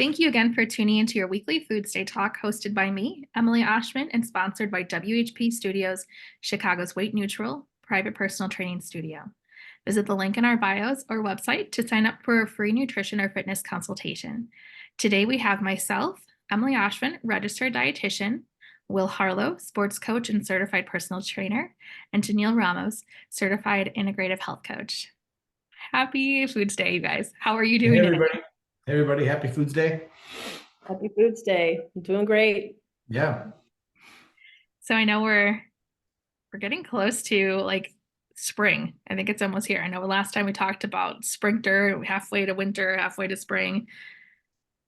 Thank you again for tuning into your weekly Foods Day talk hosted by me, Emily Oshman, and sponsored by WHP Studios, Chicago's weight neutral private personal training studio. Visit the link in our bios or website to sign up for a free nutrition or fitness consultation. Today we have myself, Emily Oshman, registered dietitian, Will Harlow, sports coach and certified personal trainer, and Jenille Ramos, certified integrative health coach. Happy Foods Day, you guys. How are you Hey doing today? everybody. Hey everybody, happy Foods Day. Happy Foods Day. I'm doing great. Yeah. So I know we're getting close to like spring. I think it's almost here. I know last time we talked about sprinter, halfway to winter, halfway to spring.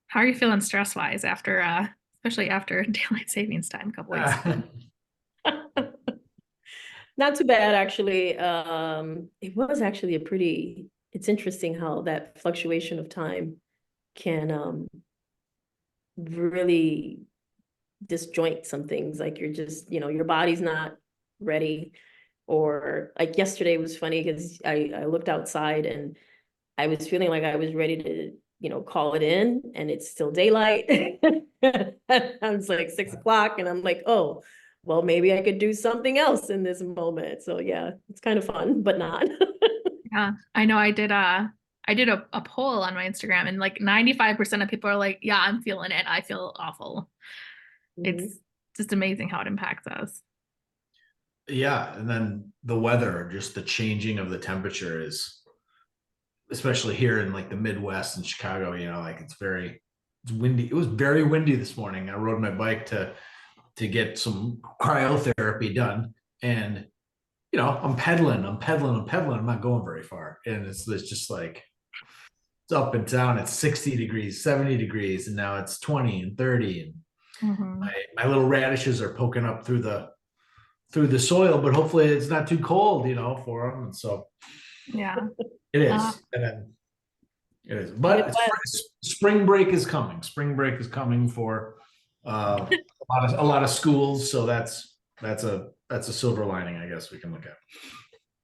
How are you feeling stress-wise after especially after daylight savings time a couple weeks ago? Not too bad, actually. It was actually it's interesting how that fluctuation of time can really disjoint some things. Like you're just, your body's not ready. Or like yesterday was funny because I looked outside and I was feeling like I was ready to, call it in, and it's still daylight. It's like 6 o'clock and I'm like, oh, well, maybe I could do something else in this moment. So yeah, it's kind of fun, but not. Yeah, I know I did a poll on my Instagram and like 95% of people are like, yeah, I'm feeling it. I feel awful. It's just amazing how it impacts us. Yeah, and then the weather, just the changing of the temperature is, especially here in like the Midwest and Chicago, like it's windy. It was very windy this morning. I rode my bike to get some cryotherapy done, and I'm pedaling. I'm not going very far, and it's just like it's up and down. It's 60 degrees, 70 degrees, and now it's 20 and 30, and Mhm. my little radishes are poking up through the soil, but hopefully it's not too cold, for them. And so Yeah. it Uh, is. And then it is. But spring break is coming. Spring break is coming for a lot of schools. So that's a silver lining, I guess we can look at.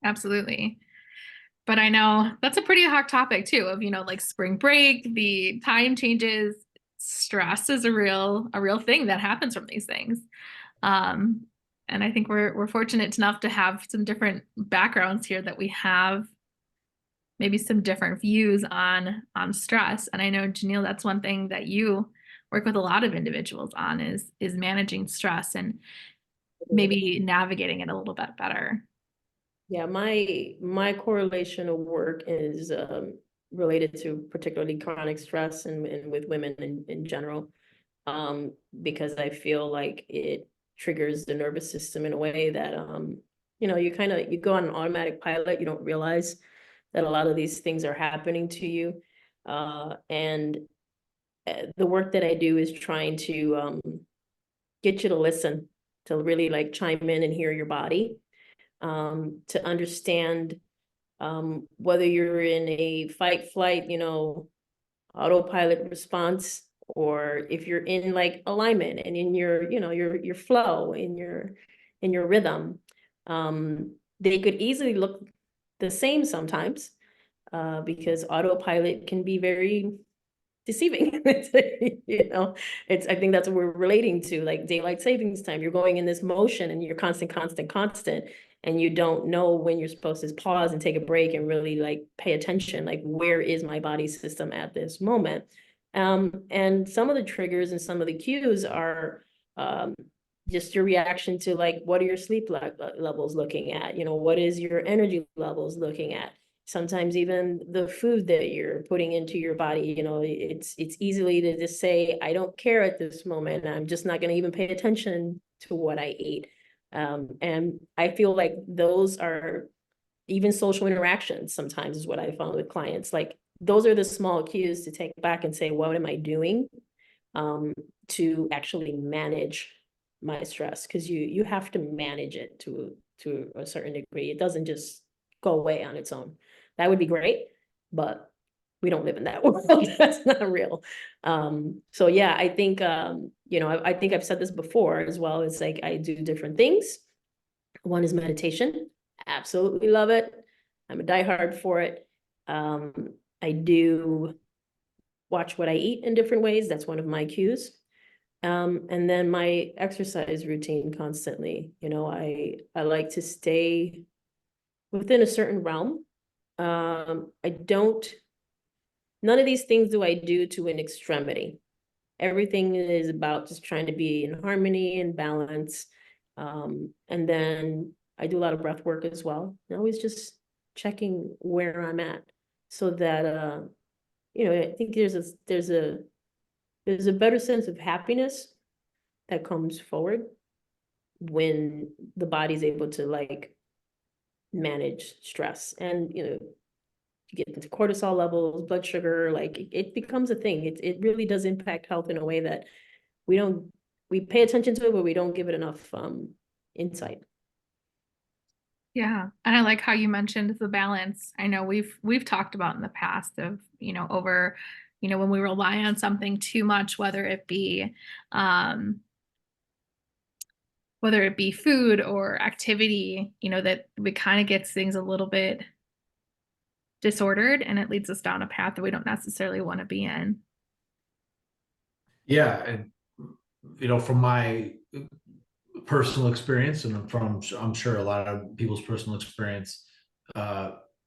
Absolutely. But I know that's a pretty hot topic too, of, like spring break, the time changes, stress is a real thing that happens from these things. Um, and I think we're fortunate enough to have some different backgrounds here that we have maybe some different views on stress. And I know, Jenille, that's one thing that you work with a lot of individuals on is managing stress and maybe navigating it a little bit better. Yeah, my correlation of work is related to particularly chronic stress and with women in general, because I feel like it triggers the nervous system in a way that you go on an automatic pilot. You don't realize that a lot of these things are happening to you, and the work that I do is trying to get you to listen, to really like chime in and hear your body, to understand whether you're in a fight, flight, autopilot response, or if you're in like alignment and in your flow, in your rhythm. They could easily look the same sometimes, because autopilot can be very deceiving. I think that's what we're relating to, like daylight savings time. You're going in this motion and you're constant, and you don't know when you're supposed to pause and take a break and really like pay attention, like where is my body system at this moment. And some of the triggers and some of the cues are just your reaction to like, what are your sleep levels looking at, what is your energy levels looking at. Sometimes even the food that you're putting into your body, it's easily to just say, I don't care at this moment. I'm just not going to even pay attention to what I ate. And I feel like those are even social interactions sometimes is what I found with clients. Like those are the small cues to take back and say, what am I doing to actually manage my stress? Because you have to manage it to a certain degree. It doesn't just go away on its own. That would be great, but we don't live in that world. That's not real. So yeah, I think I think I've said this before as well. It's like I do different things. One is meditation. Absolutely love it. I'm a diehard for it. I do watch what I eat in different ways. That's one of my cues. And then my exercise routine constantly, you know, I like to stay within a certain realm. None of these things do I do to an extremity. Everything is about just trying to be in harmony and balance. And then I do a lot of breath work as well. And always just checking where I'm at so that, you know, I think there's a better sense of happiness that comes forward when the body's able to like manage stress. And, you know, you get into cortisol levels, blood sugar, like it becomes a thing. It really does impact health in a way that we pay attention to it, but we don't give it enough insight. Yeah. And I like how you mentioned the balance. I know we've talked about in the past of, over, when we rely on something too much, whether it be food or activity, that we kind of gets things a little bit disordered and it leads us down a path that we don't necessarily want to be in. Yeah, and from my personal experience, and from I'm sure a lot of people's personal experience,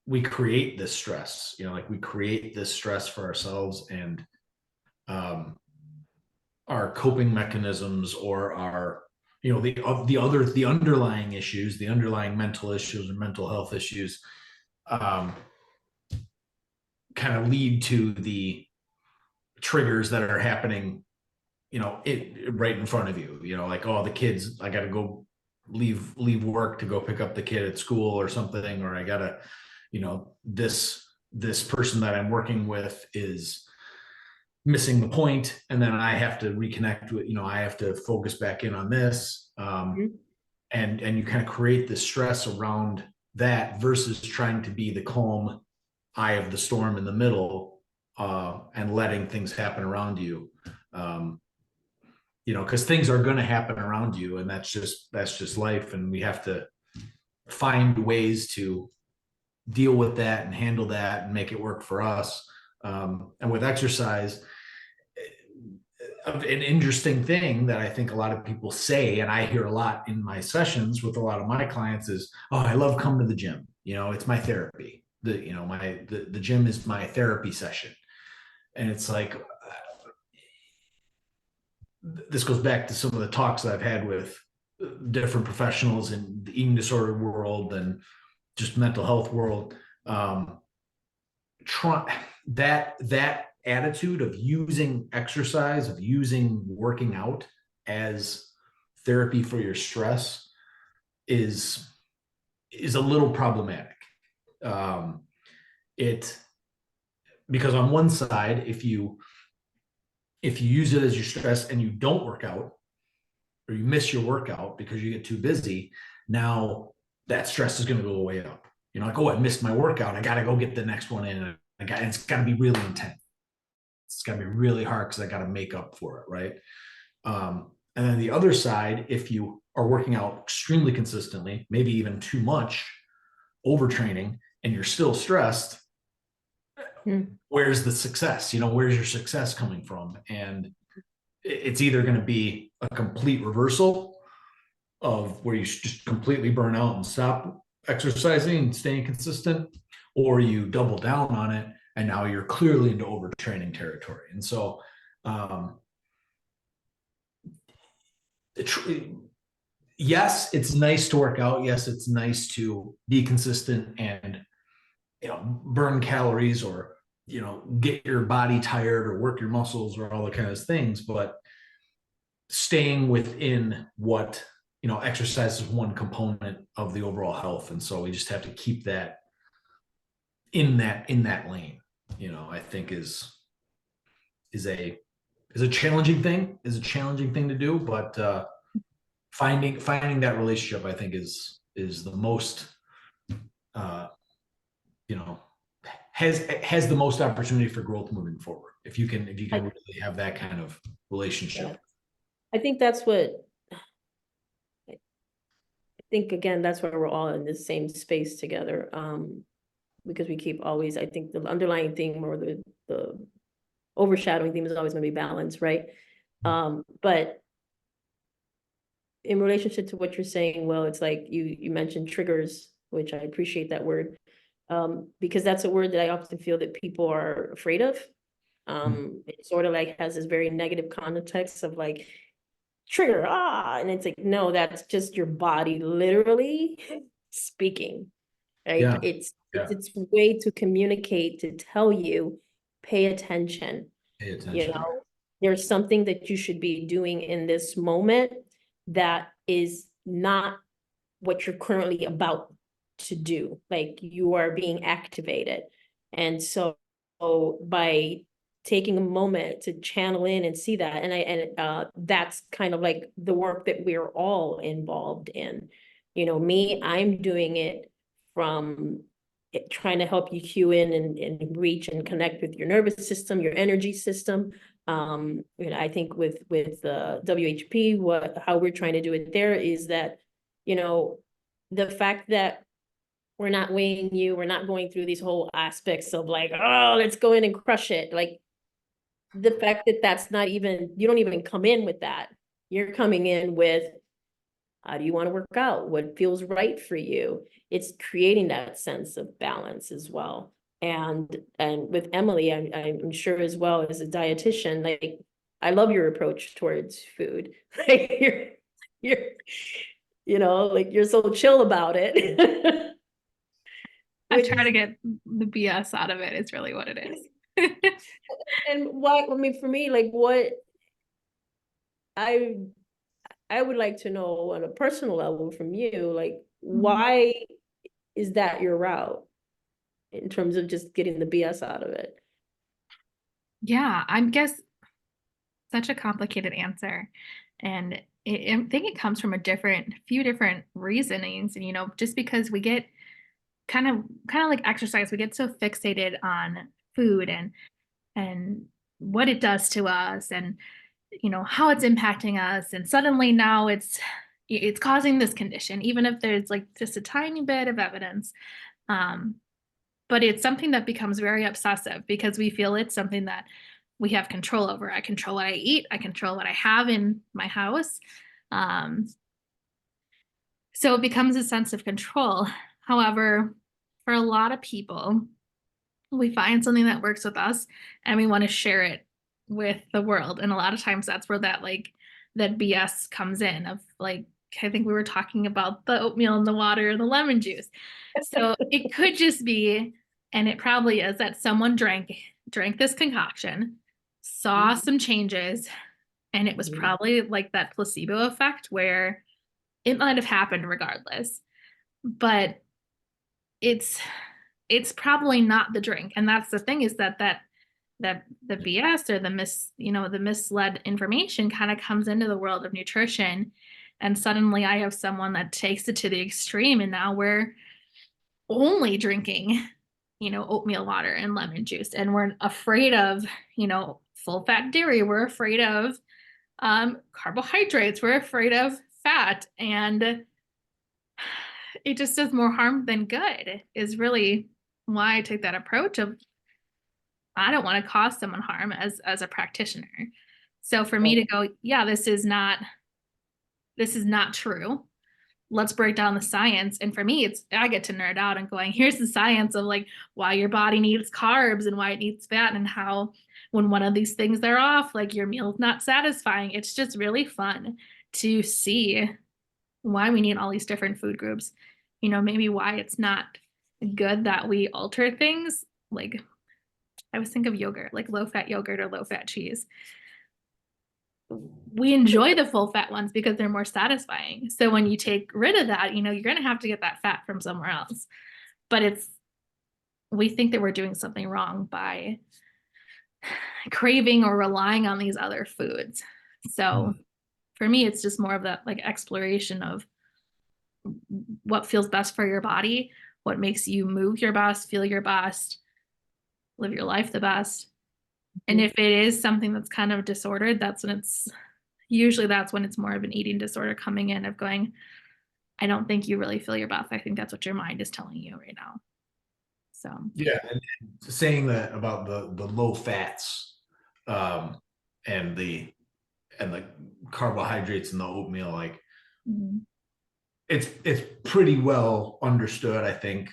we create this stress. Like we create this stress for ourselves, and our coping mechanisms, or our the underlying issues, the underlying mental issues and mental health issues, kind of lead to the triggers that are happening right in front of you. Like, oh, the kids, I gotta go leave work to go pick up the kid at school or something, or I gotta, this person that I'm working with is missing the point, and then I have to reconnect with, I have to focus back in on this. And you kind of create this stress around that versus trying to be the calm eye of the storm in the middle, and letting things happen around you. Because things are going to happen around you, and that's just life, and we have to find ways to deal with that and handle that and make it work for us. And with exercise, an interesting thing that I think a lot of people say, and I hear a lot in my sessions with a lot of my clients, is, oh, I love coming to the gym. It's my therapy. The gym is my therapy session. And it's like, this goes back to some of the talks that I've had with different professionals in the eating disorder world and just mental health world. That attitude of using exercise, of using working out as therapy for your stress is a little problematic. Because on one side, if you use it as your stress and you don't work out, or you miss your workout because you get too busy, now that stress is going to go way up. Like, oh, I missed my workout, I got to go get the next one in. It's got to be really intense. It's got to be really hard because I got to make up for it, right? And then the other side, if you are working out extremely consistently, maybe even too much, overtraining, and you're still stressed, where's the success? Where's your success coming from? And it's either going to be a complete reversal of where you just completely burn out and stop exercising and staying consistent, or you double down on it and now you're clearly into overtraining territory. And so, yes, it's nice to work out. Yes, it's nice to be consistent and burn calories, or get your body tired, or work your muscles, or all the kinds of things. But staying within what exercise is one component of the overall health, and so we just have to keep that in that lane. I think is a challenging thing, to do, but finding that relationship, I think, is the most has the most opportunity for growth moving forward. If you can really have that kind of relationship. Yeah. I think that's what, I think, again, that's where we're all in the same space together. Because we keep always, I think the underlying theme, or the overshadowing theme is always going to be balance, right? But in relationship to what you're saying, well, it's like you mentioned triggers, which I appreciate that word, because that's a word that I often feel that people are afraid of. It sort of like has this very negative context of like trigger, and it's like, no, that's just your body literally speaking, right? Yeah. It's Yeah. its way to communicate, to tell you, pay attention. Pay You attention. know, there's something that you should be doing in this moment that is not what you're currently about to do. Like you are being activated. And so by taking a moment to channel in and see that, and that's kind of like the work that we're all involved in. You know, me, I'm doing it from trying to help you cue in and reach and connect with your nervous system, your energy system. You know, I think with WHP, how we're trying to do it there is that, you know, the fact that we're not weighing you, we're not going through these whole aspects of like, oh, let's go in and crush it. Like the fact that that's not even, you don't even come in with that. You're coming in with, how do you want to work out? What feels right for you? It's creating that sense of balance as well. And with Emily, I'm sure as well as a dietitian, like I love your approach towards food. Like you're you know, like you're so chill about it. I Which try is, to get the BS out of it, is really what it is. and why, I mean, for me, like what I I would like to know on a personal level from you, like why is that your route in terms of just getting the BS out of it? Yeah, I guess such a complicated answer. And I think it comes from few different reasonings. And, just because we get kind of like exercise, we get so fixated on food and what it does to us and, how it's impacting us. And suddenly now it's causing this condition, even if there's like just a tiny bit of evidence. Um, but it's something that becomes very obsessive because we feel it's something that we have control over. I control what I eat. I control what I have in my house. Um, so it becomes a sense of control. However, for a lot of people, we find something that works with us and we want to share it with the world. And a lot of times that's where that BS comes in of like, I think we were talking about the oatmeal and the water and the lemon juice. So it could just be, and it probably is, that someone drank this concoction, saw some changes, and it was probably like that placebo effect where it might have happened regardless. But it's probably not the drink. And that's the thing, is that the BS or the misled information kind of comes into the world of nutrition. And suddenly I have someone that takes it to the extreme, and now we're only drinking, oatmeal water and lemon juice. And we're afraid of, full fat dairy. We're afraid of carbohydrates. We're afraid of fat. And it just does more harm than good, is really why I take that approach of, I don't want to cause someone harm as a practitioner. So for me to go, yeah, this is not true. Let's break down the science. And for me, I get to nerd out and going, here's the science of like why your body needs carbs and why it needs fat, and how when one of these things are off, like your meal's not satisfying. It's just really fun to see why we need all these different food groups. Maybe why it's not good that we alter things. Like I always think of yogurt, like low fat yogurt or low fat cheese. We enjoy the full fat ones because they're more satisfying. So when you take rid of that, you're going to have to get that fat from somewhere else. But we think that we're doing something wrong by craving or relying on these other foods. So for me, it's just more of that like exploration of what feels best for your body, what makes you move your best, feel your best, live your life the best. And if it is something that's kind of disordered, that's when it's more of an eating disorder coming in, of going, I don't think you really feel your best. I think that's what your mind is telling you right now. So Yeah, and saying that about the low fats, and the carbohydrates in the oatmeal, like it's pretty well understood, I think,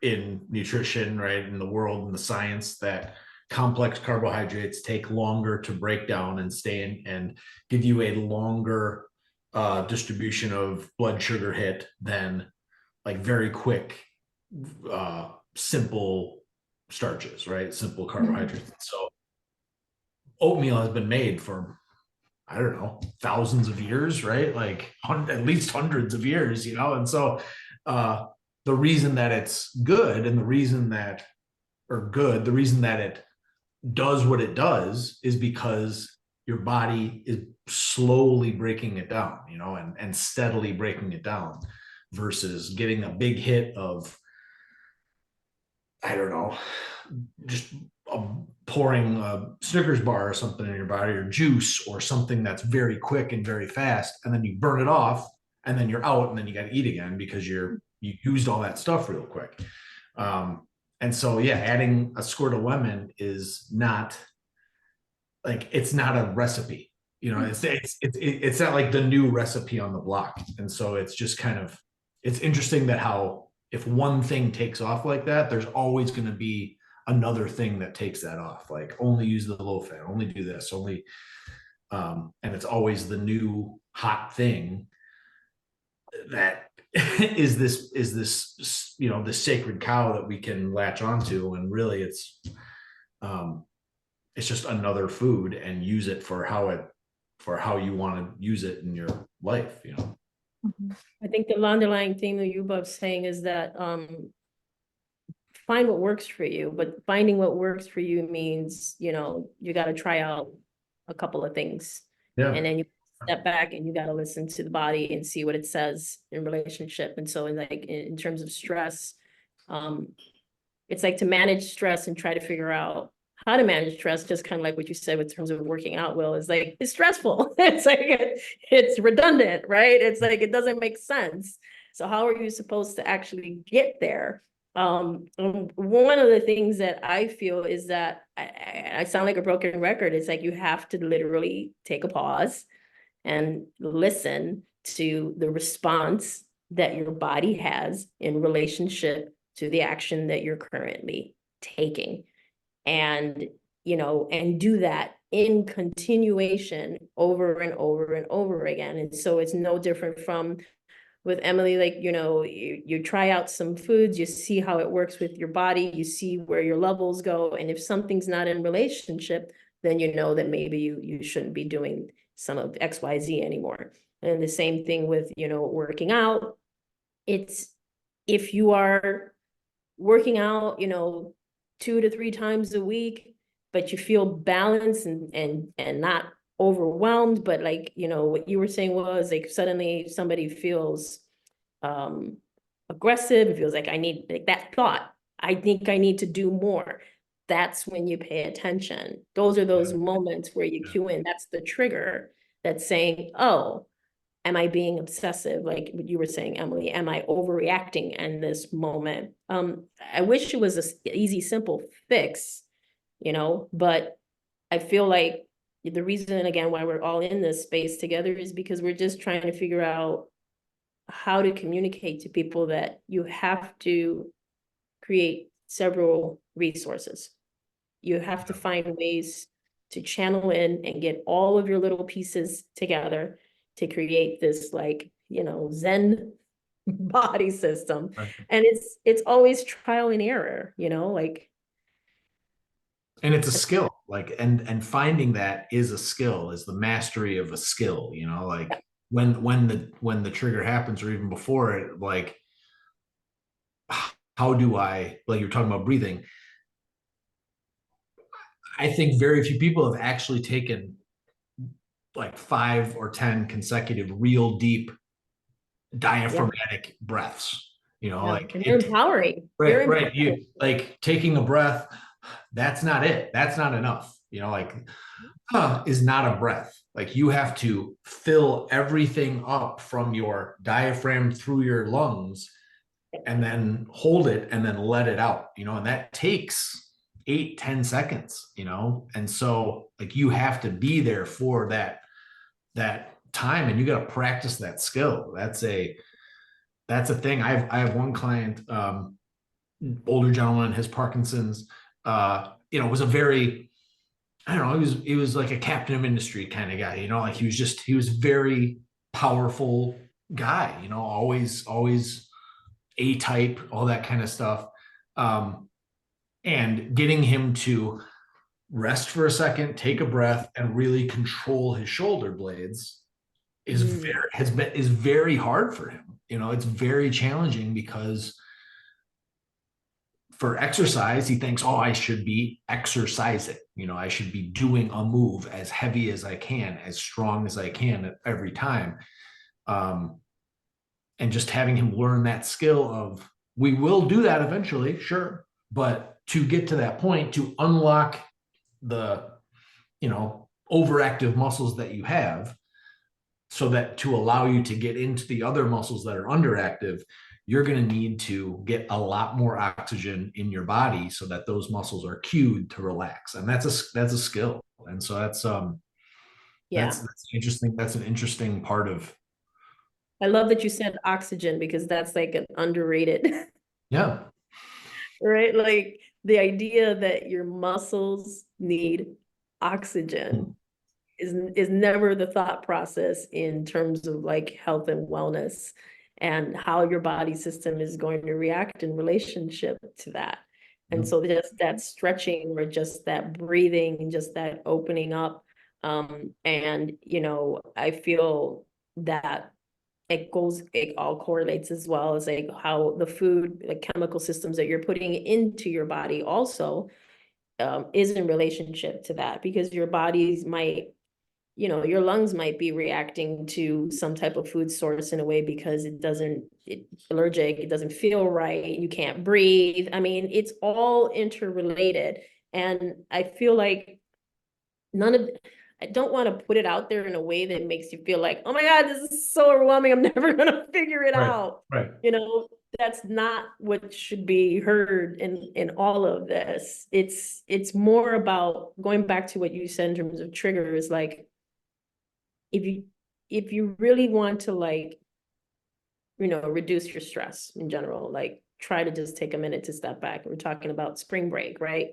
in nutrition, right, in the world and the science, that complex carbohydrates take longer to break down and stay in and give you a longer distribution of blood sugar hit than like very quick simple starches, right, simple carbohydrates. So oatmeal has been made for, I don't know, thousands of years, right? Like at least hundreds of years, and so the reason that it's good and the reason that it does what it does is because your body is slowly breaking it down, and steadily breaking it down, versus getting a big hit of, I don't know, just pouring a Snickers bar or something in your body, or juice or something that's very quick and very fast, and then you burn it off, and then you're out, and then you got to eat again because you used all that stuff real quick. And so, yeah, adding a squirt of lemon is not like, it's not a recipe, it's not like the new recipe on the block. And so it's just kind of, it's interesting that how, if one thing takes off like that, there's always going to be another thing that takes that off. Like, only use the low fat, only do this, only, and it's always the new hot thing that is this the sacred cow that we can latch onto. And really it's just another food, and use it for how you want to use it in your life. I think the underlying theme that you're both saying is that find what works for you, but finding what works for you means, you got to try out a couple of things. Yeah. And then you step back and you got to listen to the body and see what it says in relationship. And so in terms of stress, it's like to manage stress and try to figure out how to manage stress, just kind of like what you said in terms of working out, Will, is like, it's stressful. It's like, it's redundant, right? It's like, it doesn't make sense. So how are you supposed to actually get there? One of the things that I feel is that I sound like a broken record. It's like, you have to literally take a pause and listen to the response that your body has in relationship to the action that you're currently taking. And, and do that in continuation over and over and over again. And so it's no different from with Emily, like, you try out some foods, you see how it works with your body, you see where your levels go. And if something's not in relationship, then you know that maybe you shouldn't be doing some of XYZ anymore. And the same thing with, working out. It's, if you are working out, 2 to 3 times a week, but you feel balanced and not overwhelmed, but like, what you were saying was like, suddenly somebody feels aggressive, feels like I need, like, that thought, I think I need to do more. That's when you pay attention. Those are those moments where you cue in. That's the trigger that's saying, oh, am I being obsessive? Like what you were saying, Emily, am I overreacting in this moment? I wish it was an easy, simple fix, but I feel like the reason, again, why we're all in this space together is because we're just trying to figure out how to communicate to people that you have to create several resources. You have to find ways to channel in and get all of your little pieces together to create this, like, Zen body system. Right. And it's always trial and error, And it's a skill, like, and finding that is a skill, is the mastery of a skill, like when the trigger happens, or even before it, like, how do I, like you're talking about breathing. I think very few people have actually taken like 5 or 10 consecutive real deep diaphragmatic breaths, like, and they're empowering. Right. You, like, taking a breath, that's not it. That's not enough. Like, is not a breath. Like, you have to fill everything up from your diaphragm through your lungs, and then hold it, and then let it out, and that takes 8-10 seconds, you know? And so like you have to be there for that time, and you got to practice that skill. That's a thing. I have one client, older gentleman, has Parkinson's, you know, was a very, I don't know, he was like a captain of industry kind of guy, you know, like he was very powerful guy, you know, always A type, all that kind of stuff. And getting him to rest for a second, take a breath, and really control his shoulder blades is very hard for him. You know, it's very challenging because for exercise, he thinks, oh, I should be exercising. You know, I should be doing a move as heavy as I can, as strong as I can every time. And just having him learn that skill of, we will do that eventually, sure. But to get to that point, to unlock the, you know, overactive muscles that you have, so that to allow you to get into the other muscles that are underactive, you're going to need to get a lot more oxygen in your body so that those muscles are cued to relax. And that's a skill. And so that's interesting. That's an interesting part of. I love that you said oxygen, because that's like an underrated. Yeah. Right? Like the idea that your muscles need oxygen is never the thought process in terms of like health and wellness and how your body system is going to react in relationship to that. And so just that stretching, or just that breathing, and just that opening up. And, you know, I feel that it all correlates as well as like how the food, the chemical systems that you're putting into your body also is in relationship to that, because your bodies might, you know, your lungs might be reacting to some type of food source in a way because it's allergic, it doesn't feel right, you can't breathe. I mean, it's all interrelated. And I feel like I don't want to put it out there in a way that makes you feel like, oh my God, this is so overwhelming, I'm never going to figure it out. Right. You know, that's not what should be heard in all of this. It's more about going back to what you said in terms of triggers. Like, if you really want to, like, you know, reduce your stress in general, like try to just take a minute to step back. We're talking about spring break, right?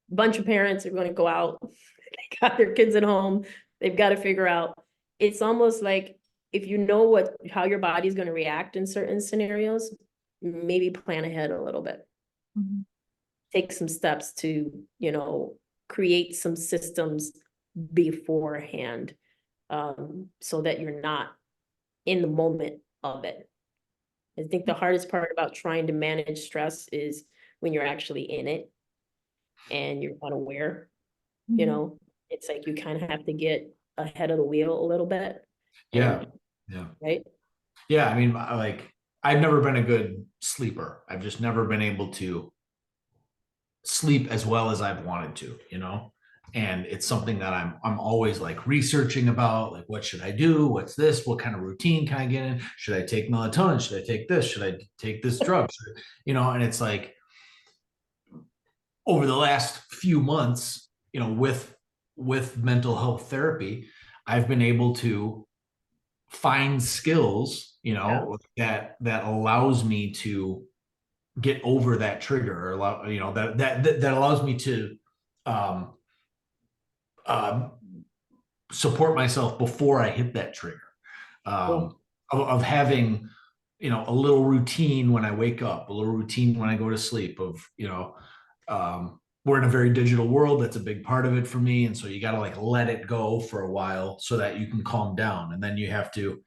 Bunch of parents are going to go out, they got their kids at home, they've got to figure out. It's almost like, if you know how your body's going to react in certain scenarios, maybe plan ahead a little bit. Take some steps to, you know, create some systems beforehand, so that you're not in the moment of it. I think the hardest part about trying to manage stress is when you're actually in it and you're unaware. You know, it's like you kind of have to get ahead of the wheel a little bit. Yeah. Right. Yeah. I mean, like, I've never been a good sleeper. I've just never been able to sleep as well as I've wanted to, you know? And it's something that I'm always like researching about, like, what should I do? What's this? What kind of routine can I get in? Should I take melatonin? Should I take this? Should I take this drug? You know, and it's like, over the last few months, you know, with mental health therapy, I've been able to find skills, you know, that allows me to get over that trigger, or allow, you know, that allows me to support myself before I hit that trigger, of having, you know, a little routine when I wake up, a little routine when I go to sleep, of, you know, we're in a very digital world. That's a big part of it for me. And so you got to like let it go for a while so that you can calm down. And then you have to,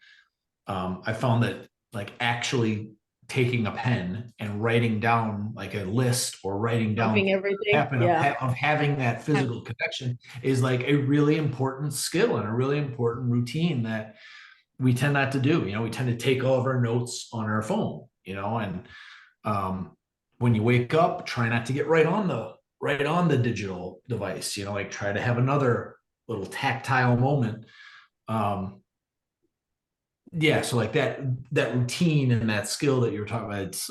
I found that like actually taking a pen and writing down like a list, or writing down everything, of having that physical connection is like a really important skill and a really important routine that we tend not to do. You know, we tend to take all of our notes on our phone, you know, and when you wake up, try not to get right on the digital device, you know, like try to have another little tactile moment. Yeah, so like that routine and that skill that you were talking about, it's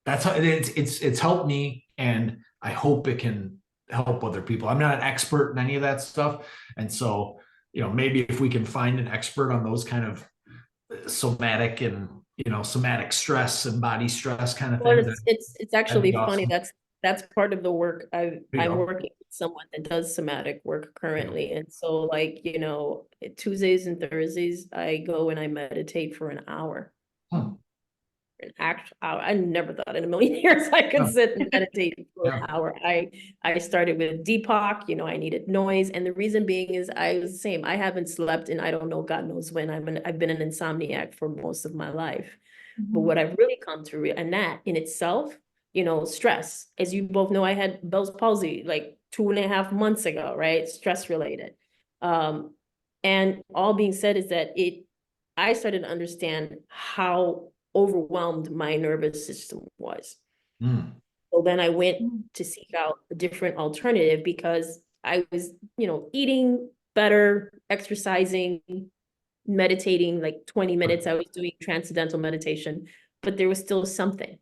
that's how it's helped me and I hope it can help other people. I'm not an expert in any of that stuff. And so, maybe if we can find an expert on those kind of somatic and, somatic stress and body stress kind of Well, things, it's that'd actually be funny. awesome. That's part of the work. There you I'm go. working with someone that does somatic work Yeah. currently. And so like, Tuesdays and Thursdays, I go and I meditate for an hour. Hmm. An actual hour. I never thought in a million years I could Yeah. sit and meditate for an Yeah. hour. I started with Deepak, I needed noise. And the reason being is I was the same. I haven't slept and I don't know, God knows when. I've been an insomniac for most of my life. But what I've really come to and that in itself, stress, as you both know, I had Bell's palsy like 2.5 months ago, right? Stress related. And all being said is that I started to understand how overwhelmed my nervous system was. Mm. So then I went to seek out a different alternative because I was, eating better, exercising, meditating like 20 minutes. I was doing transcendental meditation, but there was still something.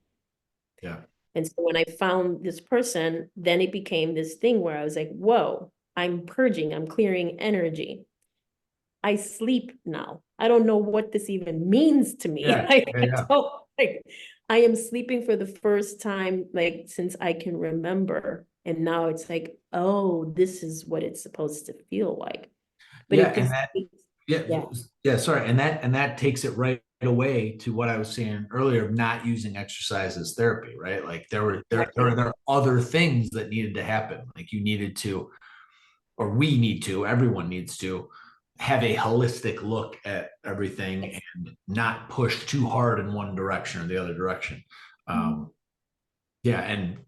Yeah. And so when I found this person, then it became this thing where I was like, whoa, I'm purging, I'm clearing energy. I sleep now. I don't know what this even means to me. Yeah. Like, Yeah. I am sleeping for the first time, like since I can remember. And now it's like, oh, this is what it's supposed to feel like. But Yeah. it And just, that, yeah. yeah, sorry. And that takes it right away to what I was saying earlier of not using exercise as therapy, right? Like there are other things that needed to happen. Like you needed to, or we need to, everyone needs to have a holistic look at everything and not push too hard in one direction or the other direction. Yeah, and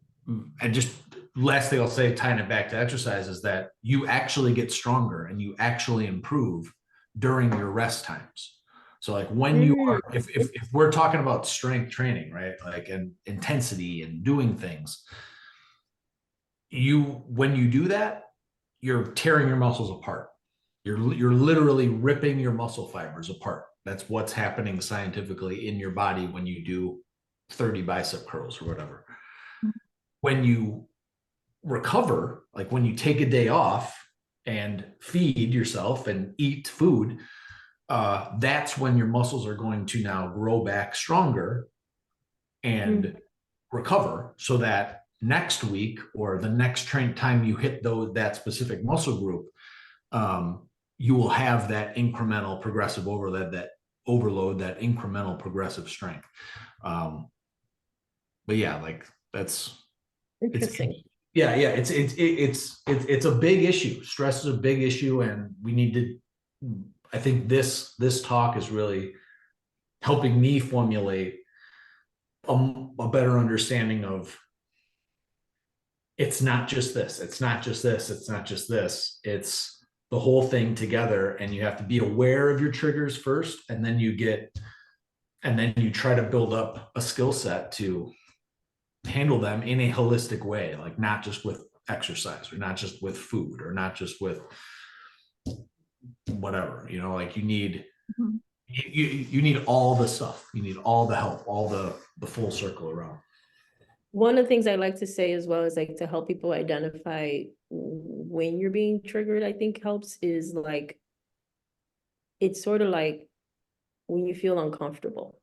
just last thing I'll say, tying it back to exercise, is that you actually get stronger and you actually improve during your rest times. So like when you are, if we're talking about strength training, right? Like and intensity and doing things, when you do that, you're tearing your muscles apart. You're literally ripping your muscle fibers apart. That's what's happening scientifically in your body when you do 30 bicep curls or whatever. When you recover, like when you take a day off and feed yourself and eat food, that's when your muscles are going to now grow back stronger and recover, so that next week or the next time you hit that specific muscle group, you will have that incremental progressive overload, that incremental progressive strength. But yeah, like that's Interesting. it's a big issue. Stress is a big issue, and we need to. I think this talk is really helping me formulate a better understanding of it's not just this, it's not just this, it's not just this, it's the whole thing together. And you have to be aware of your triggers first, and then you try to build up a skill set to handle them in a holistic way, like not just with exercise or not just with food or not just with whatever, like you need all the stuff, you need all the help, all the full circle around. One of the things I like to say as well is like to help people identify when you're being triggered, I think helps is like, it's sort of like when you feel uncomfortable.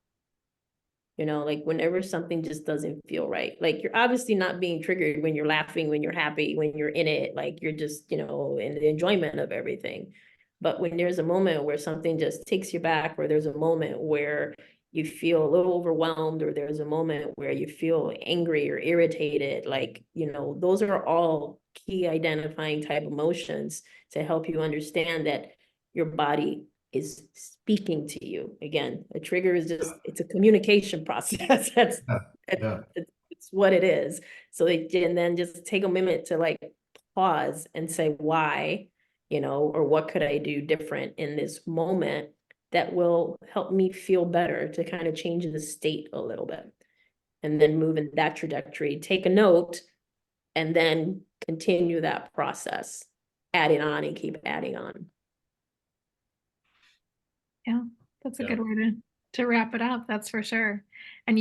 Like whenever something just doesn't feel right, like you're obviously not being triggered when you're laughing, when you're happy, when you're in it, like you're just, in the enjoyment of everything. But when there's a moment where something just takes you back, or there's a moment where you feel a little overwhelmed, or there's a moment where you feel angry or irritated, like, those are all key identifying type emotions to help you understand that your body is speaking to you. Again, a trigger is just, it's a communication process. It's what it is. So and then just take a minute to like pause and say why, or what could I do different in this moment that will help me feel better, to kind of change the state a little bit, and then move in that trajectory, take a note, and then continue that process, adding on and keep adding on. Yeah, that's a good way to wrap it up. That's for sure. And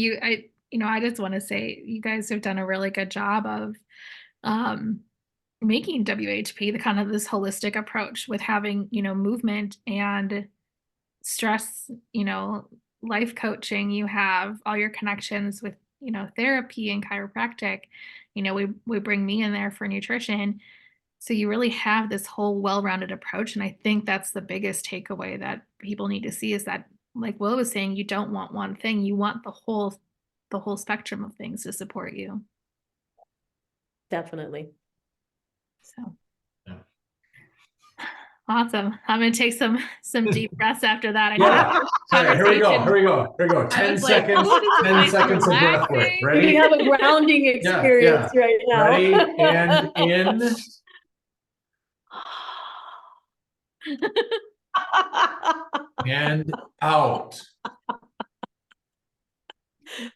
I just want to say you guys have done a really good job of um, making WHP the kind of this holistic approach with having, movement and stress, life coaching. You have all your connections with, therapy and chiropractic. We bring me in there for nutrition. So you really have this whole well-rounded approach. And I think that's the biggest takeaway that people need to see is that, like Will was saying, you don't want one thing, you want the whole spectrum of things to support you. Definitely. So Yeah. awesome. I'm gonna take some deep breaths after that. I know Yeah. after this All right, here we go. conversation, Here we go. Here we go. I 10 was like, seconds. "Oh, this is 10 nice and seconds of breath work. relaxing." We Ready? have a grounding experience right now. Ready? And in. And out.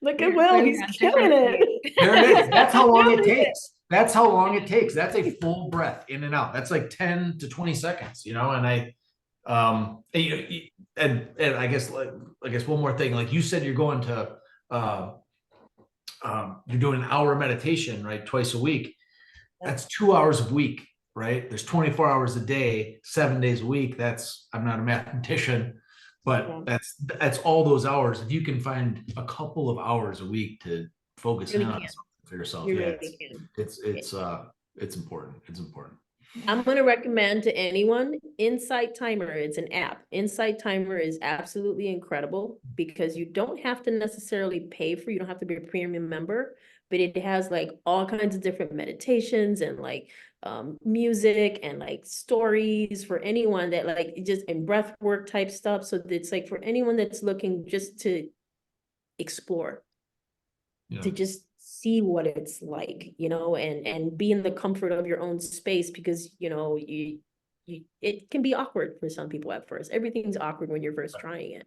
Look at We're Will, clearly he's on killing different it. There it is. That's how long it Killing it. takes. That's how long it takes. That's a full breath in and out. That's like 10 to 20 seconds, and and I guess one more thing, like you said, you're going to you're doing an hour meditation, right? Twice a week. That's 2 hours a week, right? There's 24 hours a day, 7 days a week. I'm not a mathematician, but Yeah. that's all those hours. If you can find a couple of hours a week to focus Really in on can. something for yourself, You yeah, really can. it's important. It's important. I'm going to recommend to anyone Insight Timer. It's an app. Insight Timer is absolutely incredible because you don't have to necessarily pay for, you don't have to be a premium member, but it has like all kinds of different meditations and like music and like stories for anyone that like just and breath work type stuff. So it's like for anyone that's looking just to explore, Yeah. to just see what it's like, and be in the comfort of your own space because, you it can be awkward for some people at first. Everything's awkward when you're first trying it.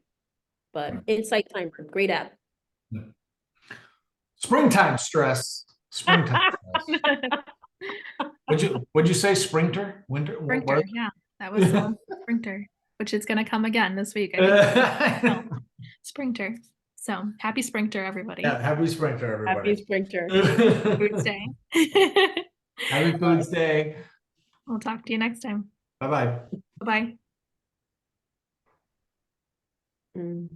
But Right. Insight Timer, great app. Yeah. Springtime stress. Springtime stress. Would you say sprinter? Winter? Sprinter, yeah, that was Sprinter, which is gonna come again this week. I think. No, Sprinter. So happy Sprinter, everybody. Yeah, happy sprinter, everybody. Happy Sprinter. Foods Day. Happy Foods Day. We'll talk to you next time. Bye-bye. Bye-bye. Mm.